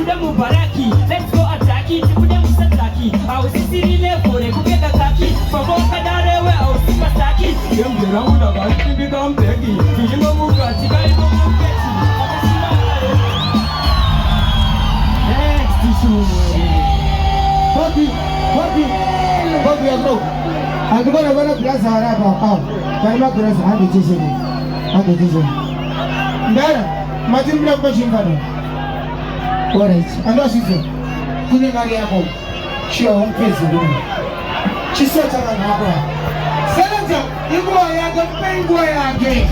kuda mubaraki. Let's go attack it, kuda musataki. I was sitting there for it, kuda kaki. From Okadare where I was Masaki. Young Ramuda, I can become Becky. You know Mukati, I know Mukati. Next issue. Bobby, I'm going to run up glass and have a glass and a decision. Martin Black machine gun. All right, and that's it. Couldn't marry a home. She won't face it. She said, Senator, you go, I got pain boy again.